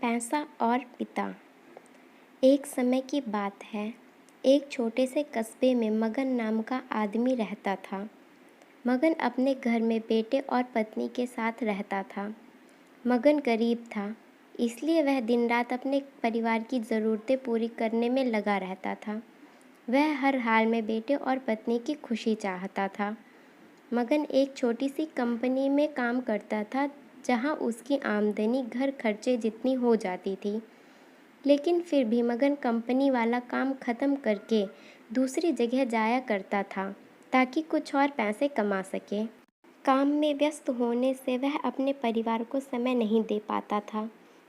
पैसा और पिता। एक समय की बात है। एक छोटे से कस्बे में मगन नाम का आदमी रहता था। मगन अपने घर में बेटे और पत्नी के साथ रहता था। मगन गरीब था, इसलिए वह दिन रात अपने परिवार की ज़रूरतें पूरी करने में लगा रहता था। वह हर हाल में बेटे और पत्नी की खुशी चाहता था। मगन एक छोटी सी कंपनी में काम करता था, जहां उसकी आमदनी घर खर्चे जितनी हो जाती थी। लेकिन फिर भी मगन कंपनी वाला काम ख़त्म करके दूसरी जगह जाया करता था, ताकि कुछ और पैसे कमा सके। काम में व्यस्त होने से वह अपने परिवार को समय नहीं दे पाता था।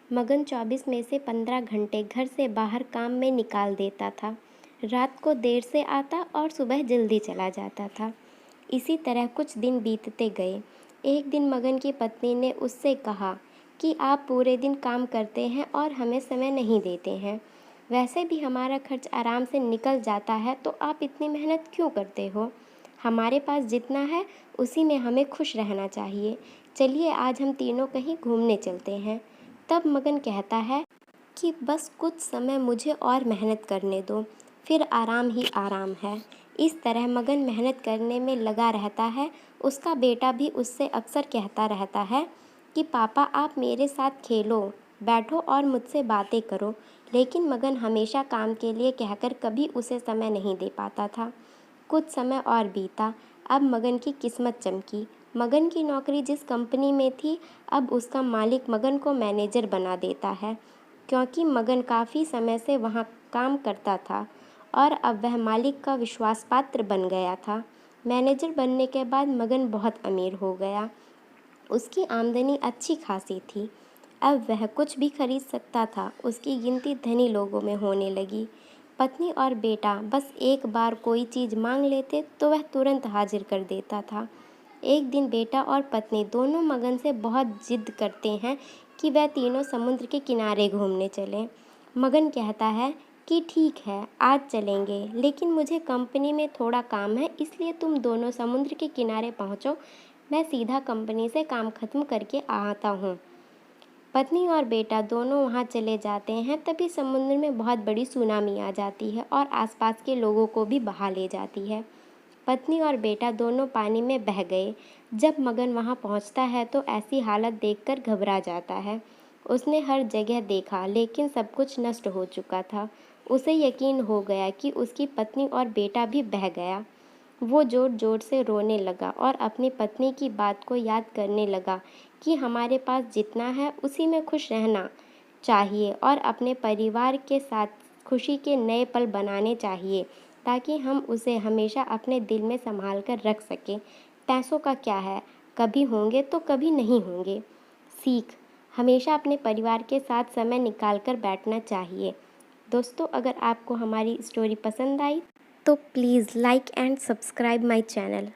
मगन 24 में से 15 घंटे घर से बाहर काम में निकाल देता था। रात को देर से आता और सुबह जल्दी चला जाता था। इसी तरह कुछ दिन बीतते गए। एक दिन मगन की पत्नी ने उससे कहा कि आप पूरे दिन काम करते हैं और हमें समय नहीं देते हैं। वैसे भी हमारा खर्च आराम से निकल जाता है, तो आप इतनी मेहनत क्यों करते हो? हमारे पास जितना है उसी में हमें खुश रहना चाहिए। चलिए आज हम तीनों कहीं घूमने चलते हैं। तब मगन कहता है कि बस कुछ समय मुझे और मेहनत करने दो, फिर आराम ही आराम है। इस तरह मगन मेहनत करने में लगा रहता है। उसका बेटा भी उससे अक्सर कहता रहता है कि पापा आप मेरे साथ खेलो, बैठो और मुझसे बातें करो। लेकिन मगन हमेशा काम के लिए कहकर कभी उसे समय नहीं दे पाता था। कुछ समय और बीता। अब मगन की किस्मत चमकी। मगन की नौकरी जिस कंपनी में थी, अब उसका मालिक मगन को मैनेजर बना देता है, क्योंकि मगन काफ़ी समय से वहाँ काम करता था और अब वह मालिक का विश्वास पात्र बन गया था। मैनेजर बनने के बाद मगन बहुत अमीर हो गया। उसकी आमदनी अच्छी खासी थी। अब वह कुछ भी खरीद सकता था। उसकी गिनती धनी लोगों में होने लगी। पत्नी और बेटा बस एक बार कोई चीज़ मांग लेते तो वह तुरंत हाजिर कर देता था। एक दिन बेटा और पत्नी दोनों मगन से बहुत जिद करते हैं कि वह तीनों समुद्र के किनारे घूमने चलें। मगन कहता है कि ठीक है, आज चलेंगे, लेकिन मुझे कंपनी में थोड़ा काम है, इसलिए तुम दोनों समुद्र के किनारे पहुँचो, मैं सीधा कंपनी से काम ख़त्म करके आता हूँ। पत्नी और बेटा दोनों वहाँ चले जाते हैं। तभी समुद्र में बहुत बड़ी सुनामी आ जाती है और आसपास के लोगों को भी बहा ले जाती है। पत्नी और बेटा दोनों पानी में बह गए। जब मगन वहाँ पहुँचता है तो ऐसी हालत देखकर घबरा जाता है। उसने हर जगह देखा, लेकिन सब कुछ नष्ट हो चुका था। उसे यकीन हो गया कि उसकी पत्नी और बेटा भी बह गया। वो ज़ोर ज़ोर से रोने लगा और अपनी पत्नी की बात को याद करने लगा कि हमारे पास जितना है उसी में खुश रहना चाहिए और अपने परिवार के साथ खुशी के नए पल बनाने चाहिए, ताकि हम उसे हमेशा अपने दिल में संभाल कर रख सकें। पैसों का क्या है, कभी होंगे तो कभी नहीं होंगे। सीख: हमेशा अपने परिवार के साथ समय निकाल कर बैठना चाहिए। दोस्तों, अगर आपको हमारी स्टोरी पसंद आई तो please like and subscribe my channel.